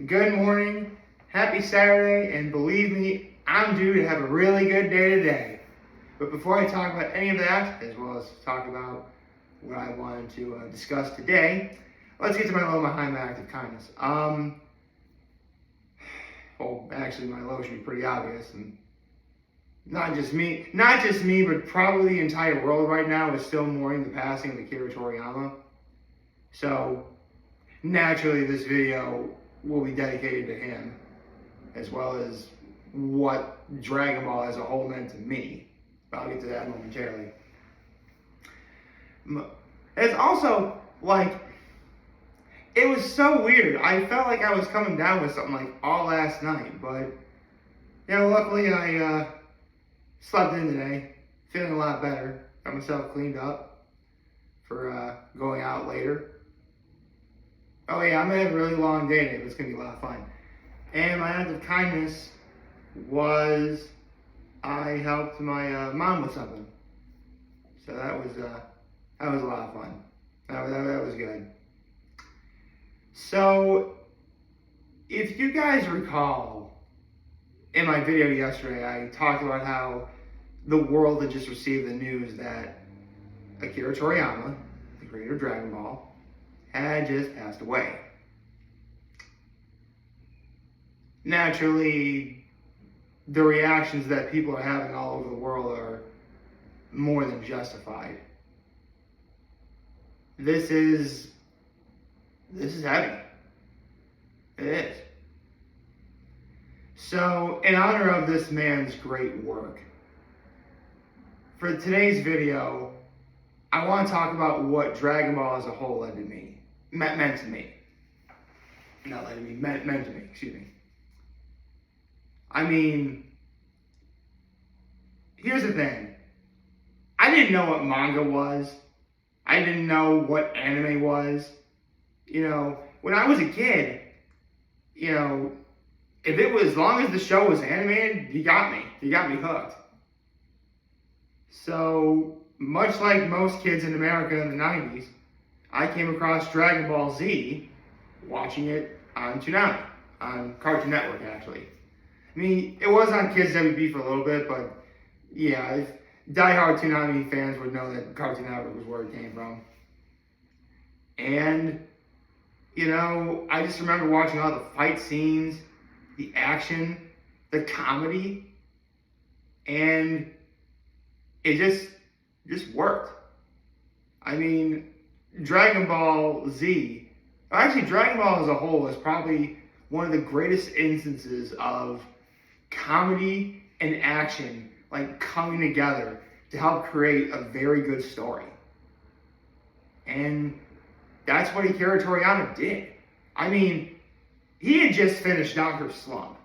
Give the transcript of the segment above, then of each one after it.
Good morning, happy Saturday, and believe me, I'm due to have a really good day today. But before I talk about any of that, as well as talk about what I wanted to discuss today, let's get to my low, my high, my act of kindness. Well, actually, my low should be pretty obvious, and not just me, but probably the entire world right now is still mourning the passing of Akira Toriyama. So, naturally, this video will be dedicated to him, as well as what Dragon Ball as a whole meant to me. But I'll get to that momentarily. It's also, it was so weird. I felt like I was coming down with something all last night, but, luckily I slept in today, feeling a lot better, got myself cleaned up for going out later. Oh yeah, I'm gonna have a really long day today, but it's gonna be a lot of fun. And my act of kindness was I helped my mom with something. So that was a lot of fun. That was good. So if you guys recall, in my video yesterday, I talked about how the world had just received the news that Akira Toriyama, the creator of Dragon Ball, had just passed away. Naturally, the reactions that people are having all over the world are more than justified. This is heavy. It is. So, in honor of this man's great work, for today's video, I want to talk about what Dragon Ball as a whole meant to me. Not led to me, meant to me, excuse me. I mean, here's the thing. I didn't know what manga was. I didn't know what anime was. When I was a kid, if it was, as long as the show was animated, you got me. You got me hooked. So, much like most kids in America in the 90s, I came across Dragon Ball Z watching it on Toonami, on Cartoon Network, actually. I mean, it was on Kids WB for a little bit, but yeah, diehard Toonami fans would know that Cartoon Network was where it came from. And, I just remember watching all the fight scenes, the action, the comedy, and it just worked. I mean, Dragon Ball Z, actually Dragon Ball as a whole is probably one of the greatest instances of comedy and action coming together to help create a very good story. And that's what Akira Toriyama did. I mean, he had just finished Dr. Slump.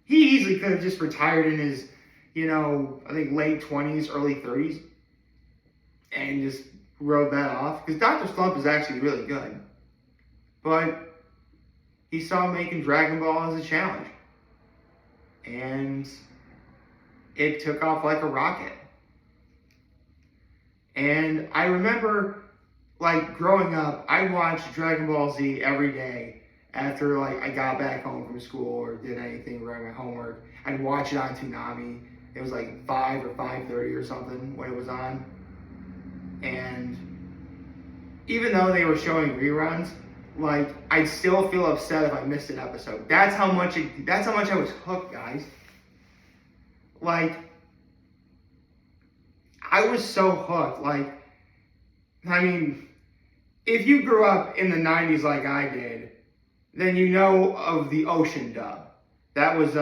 He easily could have just retired in his, I think late 20s, early 30s, and just wrote that off. Because Dr. Slump is actually really good. But he saw making Dragon Ball as a challenge. And it took off like a rocket. And I remember, growing up, I'd watch Dragon Ball Z every day after, I got back home from school or did anything, write my homework. I'd watch it on Toonami. It was 5 or 5:30 or something when it was on. And even though they were showing reruns, I'd still feel upset if I missed an episode. That's how much I was hooked, guys. I was so hooked. I mean, if you grew up in the 90s like I did, then you know of the Ocean dub. That was,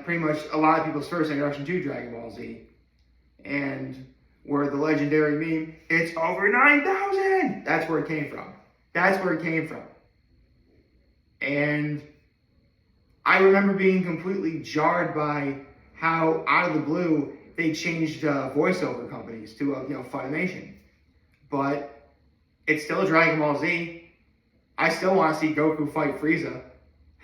pretty much a lot of people's first introduction to Dragon Ball Z. And where the legendary meme, "It's over 9,000!" That's where it came from. And I remember being completely jarred by how, out of the blue, they changed voiceover companies to, Funimation. But it's still Dragon Ball Z. I still want to see Goku fight Frieza.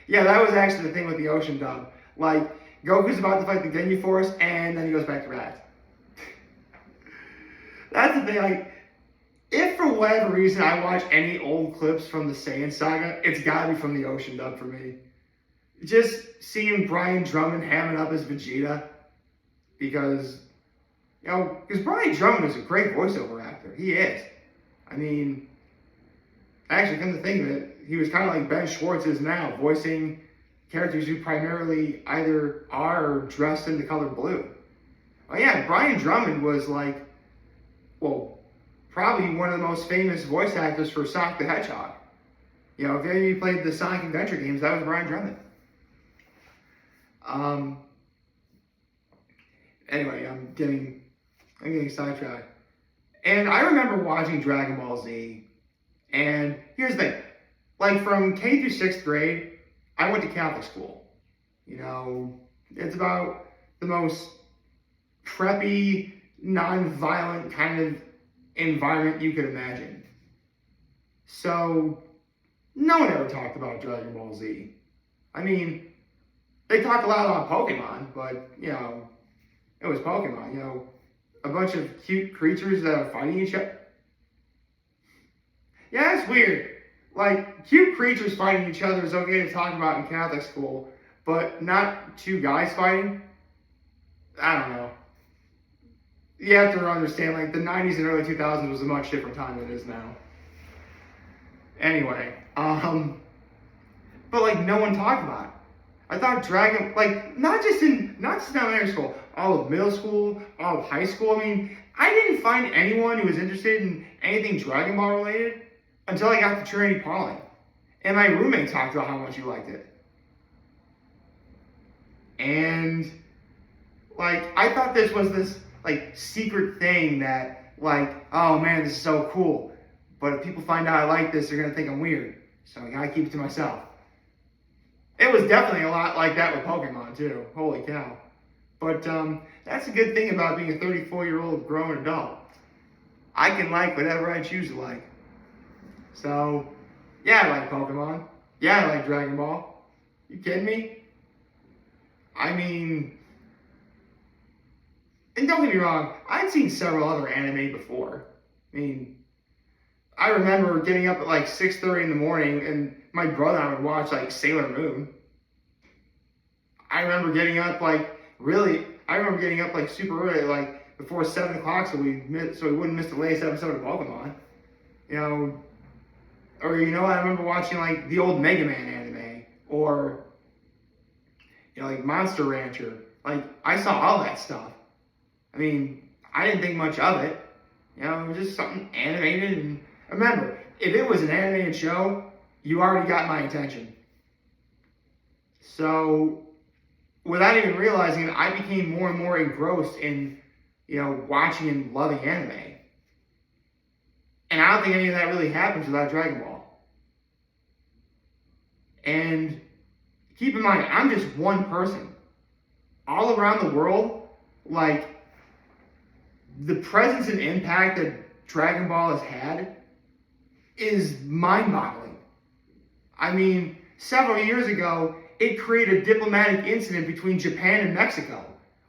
Yeah, that was actually the thing with the Ocean dub. Goku's about to fight the Ginyu Force, and then he goes back to Raditz. That's the thing, If for whatever reason I watch any old clips from the Saiyan saga, it's gotta be from the Ocean dub for me. Just seeing Brian Drummond hamming up as Vegeta, because Brian Drummond is a great voiceover actor. He is. I mean, actually, come to think of it, he was kind of like Ben Schwartz is now, voicing characters who primarily either are or dressed in the color blue. Oh yeah, Brian Drummond was like, probably one of the most famous voice actors for Sonic the Hedgehog. If any of you played the Sonic Adventure games, that was Brian Drummond. Anyway, I'm getting sidetracked. And I remember watching Dragon Ball Z, and here's the thing. Like, from K through 6th grade, I went to Catholic school. It's about the most preppy, non-violent kind of environment you could imagine. So, no one ever talked about Dragon Ball Z. I mean, they talked a lot about Pokemon, but, it was Pokemon, a bunch of cute creatures that are fighting each other. Yeah, it's weird. Like, cute creatures fighting each other is okay to talk about in Catholic school, but not two guys fighting? I don't know. You have to understand, like, the 90s and early 2000s was a much different time than it is now. Anyway, but, like, no one talked about it. I thought Dragon, like, not just in elementary school, all of middle school, all of high school. I mean, I didn't find anyone who was interested in anything Dragon Ball related until I got to Trinity Pauling. And my roommate talked about how much he liked it. And, like, I thought this was this, like, secret thing that, like, oh man, this is so cool. But if people find out I like this, they're going to think I'm weird. So I gotta keep it to myself. It was definitely a lot like that with Pokemon, too. Holy cow. But that's a good thing about being a 34-year-old grown adult. I can like whatever I choose to like. So, yeah, I like Pokemon. Yeah, I like Dragon Ball. You kidding me? I mean, and don't get me wrong, I'd seen several other anime before. I mean, I remember getting up at like 6:30 in the morning, and my brother and I would watch like Sailor Moon. I remember getting up like super early, like before 7 o'clock, so we wouldn't miss the latest episode of Pokemon. I remember watching like the old Mega Man anime, or like Monster Rancher. Like, I saw all that stuff. I mean, I didn't think much of it. It was just something animated. And remember, if it was an animated show, you already got my attention. So, without even realizing it, I became more and more engrossed in, watching and loving anime. And I don't think any of that really happens without Dragon Ball. And keep in mind, I'm just one person. All around the world, like, the presence and impact that Dragon Ball has had is mind-boggling. I mean, several years ago, it created a diplomatic incident between Japan and Mexico,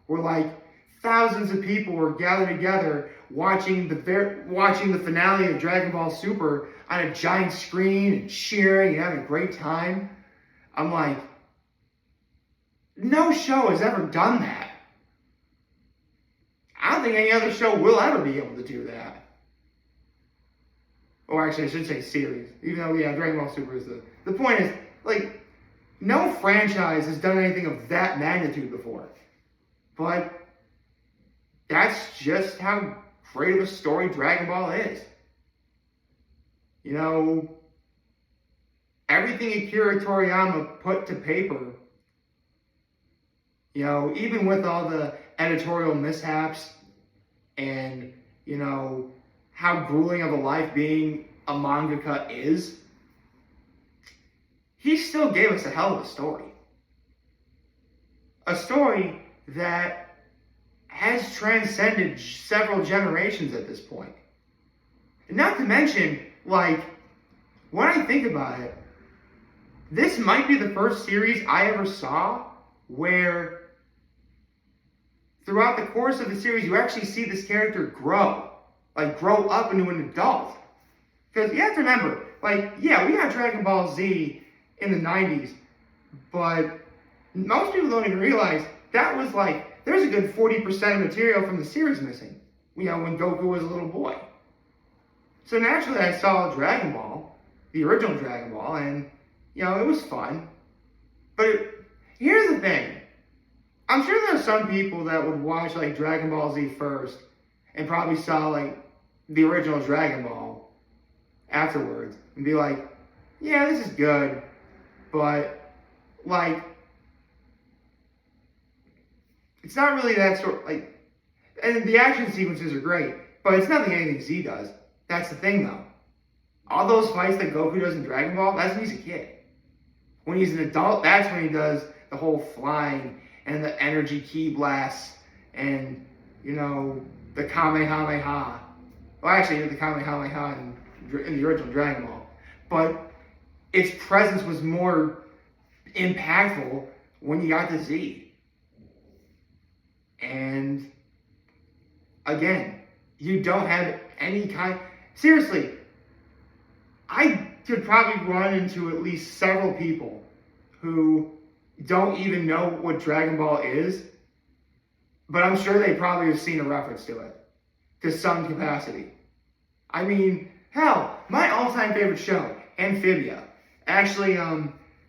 where like thousands of people were gathered together watching the finale of Dragon Ball Super on a giant screen and cheering and having a great time. I'm like, no show has ever done that. I don't think any other show will ever be able to do that. Or actually, I should say series. Even though, Dragon Ball Super is the point is, like, no franchise has done anything of that magnitude before. But that's just how great of a story Dragon Ball is. Everything Akira Toriyama put to paper, even with all the editorial mishaps and, how grueling of a life being a mangaka is, he still gave us a hell of a story. A story that has transcended several generations at this point. And not to mention, like, when I think about it, this might be the first series I ever saw where throughout the course of the series you actually see this character grow. like grow up into an adult. Because you have to remember, like, yeah, we got Dragon Ball Z in the 90s, but most people don't even realize that was like, there's a good 40% of material from the series missing, you know, when Goku was a little boy. So naturally I saw Dragon Ball, the original Dragon Ball, and, you know, it was fun. But here's the thing. I'm sure there's some people that would watch, like, Dragon Ball Z first and probably saw, like, the original Dragon Ball afterwards and be like, yeah, this is good, but, like, it's not really that sort, like, and the action sequences are great, but it's nothing anything Z does. That's the thing, though. All those fights that Goku does in Dragon Ball, that's when he's a kid. When he's an adult, that's when he does the whole flying and the energy ki blasts and, you know, the Kamehameha. Well, actually, the Kamehameha in the original Dragon Ball. But its presence was more impactful when you got to Z. And, again, you don't have any kind... Seriously, I could probably run into at least several people who don't even know what Dragon Ball is, but I'm sure they probably have seen a reference to it, to some capacity. I mean, hell, my all-time favorite show, Amphibia, actually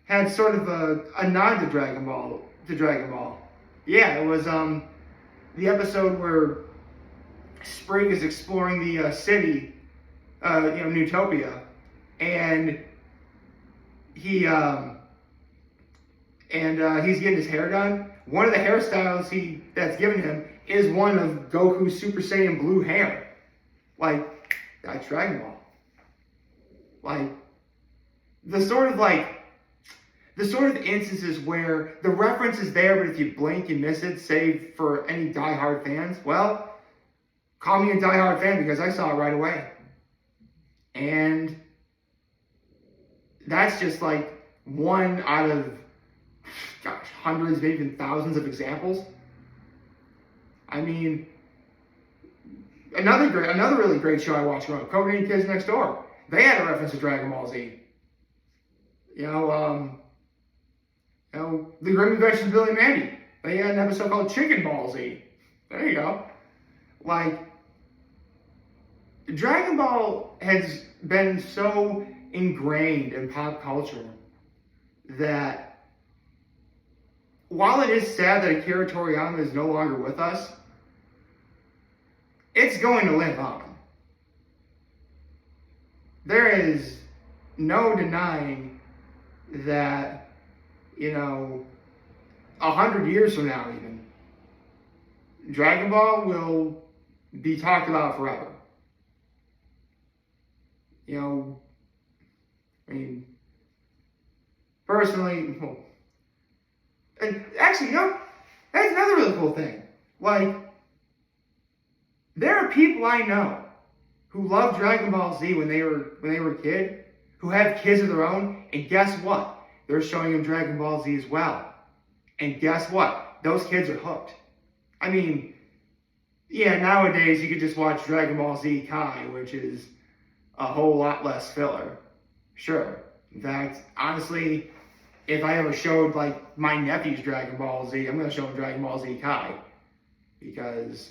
had sort of a nod to Dragon Ball. Yeah, it was the episode where Sprig is exploring the city, Newtopia, and he's getting his hair done. One of the hairstyles that's given him is one of Goku's Super Saiyan blue hair. Like, that's Dragon Ball. Like, the sort of instances where the reference is there, but if you blink, you miss it, save for any diehard fans. Well, call me a diehard fan because I saw it right away. And that's just like one out of, gosh, hundreds, maybe even thousands of examples. I mean, another really great show I watched growing up, Codename Kids Next Door. They had a reference to Dragon Ball Z. The Grim Adventures of Billy and Mandy. They had an episode called Chicken Ball Z. There you go. Like, Dragon Ball has been so ingrained in pop culture that while it is sad that Akira Toriyama is no longer with us, it's going to live on. There is no denying that, 100 years from now even, Dragon Ball will be talked about forever. Personally, and actually, that's another really cool thing. Like, there are people I know who loved Dragon Ball Z when they were a kid, who have kids of their own, and guess what? They're showing them Dragon Ball Z as well. And guess what? Those kids are hooked. I mean, yeah, nowadays you could just watch Dragon Ball Z Kai, which is a whole lot less filler. Sure. In fact, honestly, if I ever showed, like, my nephew's Dragon Ball Z, I'm going to show him Dragon Ball Z Kai. Because,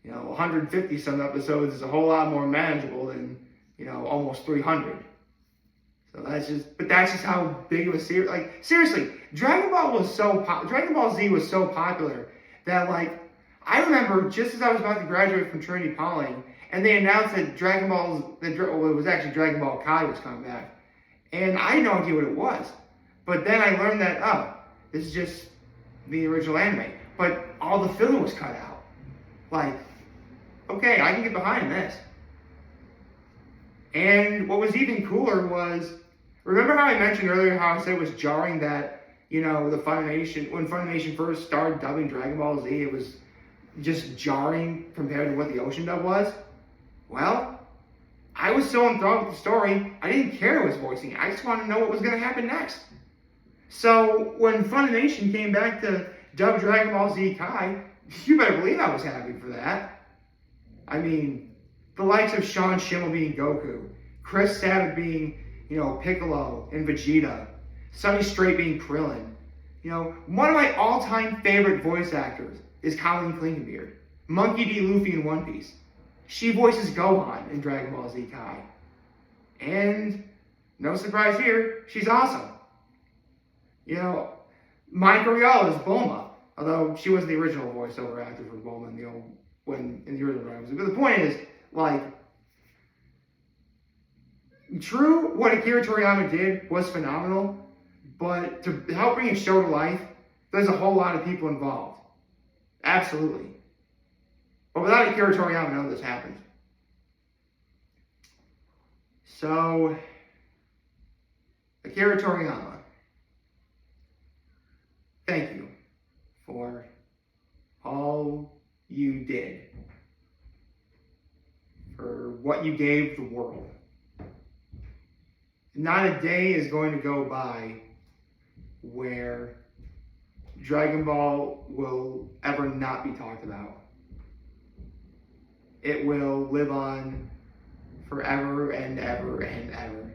150 some episodes is a whole lot more manageable than, almost 300. So that's just how big of a series. Like, seriously, Dragon Ball Z was so popular that, like, I remember just as I was about to graduate from Trinity Pauling, and they announced that Dragon Ball Kai was coming back. And I had no idea what it was. But then I learned that, this is just the original anime. But all the filler was cut out. Like, okay, I can get behind this. And what was even cooler was, remember how I mentioned earlier how I said it was jarring that, when Funimation first started dubbing Dragon Ball Z, it was just jarring compared to what the Ocean dub was? Well, I was so enthralled with the story, I didn't care who was voicing it. I just wanted to know what was going to happen next. So when Funimation came back to dub Dragon Ball Z Kai, you better believe I was happy for that. I mean, the likes of Sean Schemmel being Goku, Chris Sabat being, Piccolo and Vegeta, Sonny Strait being Krillin. One of my all-time favorite voice actors is Colleen Klinkenbeard, Monkey D. Luffy in One Piece. She voices Gohan in Dragon Ball Z Kai. And no surprise here, she's awesome. Mike Rial is Bulma, although she wasn't the original voiceover actor for Bulma in the original Dragon Ball Z. But the point is, true, what Akira Toriyama did was phenomenal, but to help bring a show to life, there's a whole lot of people involved. Absolutely. But without Akira Toriyama, none of this happened. So, Akira Toriyama, thank you for all you did, for what you gave the world. Not a day is going to go by where Dragon Ball will ever not be talked about. It will live on forever and ever and ever.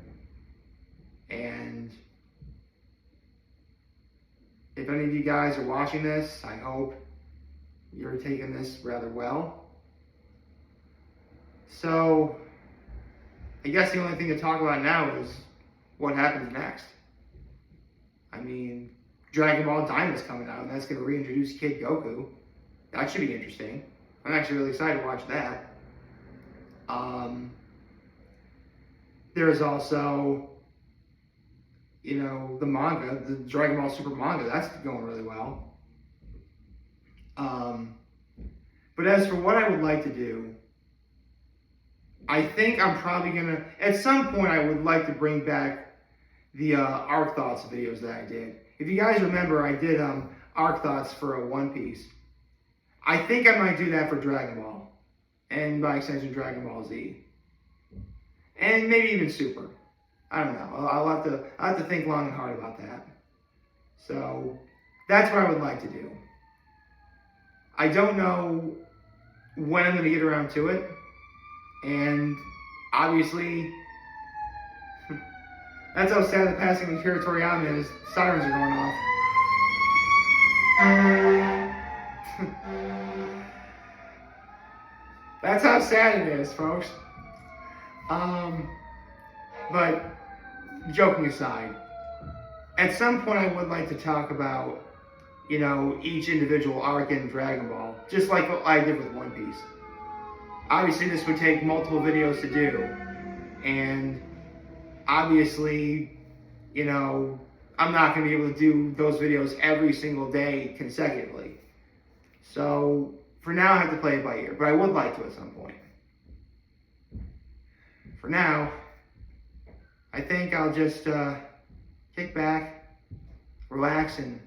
And if any of you guys are watching this, I hope you're taking this rather well. So, I guess the only thing to talk about now is what happens next. I mean, Dragon Ball Daima is coming out, and that's going to reintroduce Kid Goku. That should be interesting. I'm actually really excited to watch that. There's also, the manga, the Dragon Ball Super manga, that's going really well. But as for what I would like to do, I think I'm probably going to, at some point I would like to bring back the Arc Thoughts videos that I did. If you guys remember, I did Arc Thoughts for One Piece. I think I might do that for Dragon Ball, and by extension Dragon Ball Z. And maybe even Super. I don't know. I'll have to think long and hard about that. So, that's what I would like to do. I don't know when I'm going to get around to it. And obviously, that's how sad the passing of Akira Toriyama is. Sirens are going off. That's how sad it is, folks. But joking aside, at some point I would like to talk about, each individual arc in Dragon Ball, just like what I did with One Piece. Obviously, this would take multiple videos to do, and obviously, I'm not going to be able to do those videos every single day consecutively. So, for now, I have to play it by ear, but I would like to at some point. For now, I think I'll just kick back, relax, and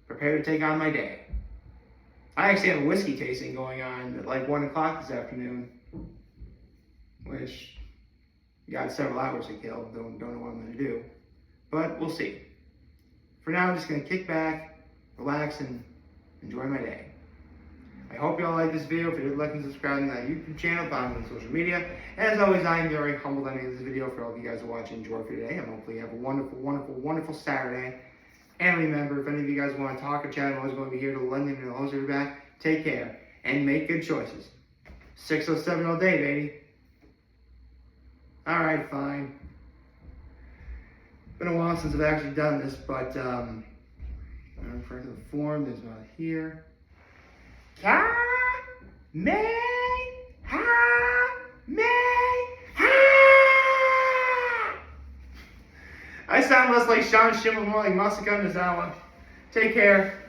prepare to take on my day. I actually have a whiskey tasting going on at like 1 o'clock this afternoon, which got several hours to kill. Don't know what I'm going to do, but we'll see. For now, I'm just going to kick back, relax, and enjoy my day. I hope you all like this video. If you did, like and subscribe to that YouTube channel, follow me on social media. As always, I am very humbled on this video for all of you guys who are watching. Enjoy for today, and hopefully you have a wonderful, wonderful, wonderful Saturday. And remember, if any of you guys want to talk or chat, I'm always going to be here to lend you and host you back. Take care and make good choices. 607 all day, baby. Alright, fine. Been a while since I've actually done this, but I'm referring to the form. There's one here. Ka me ha me ha. I sound less like Sean Schemmel, more like Masaka Nozawa. Take care.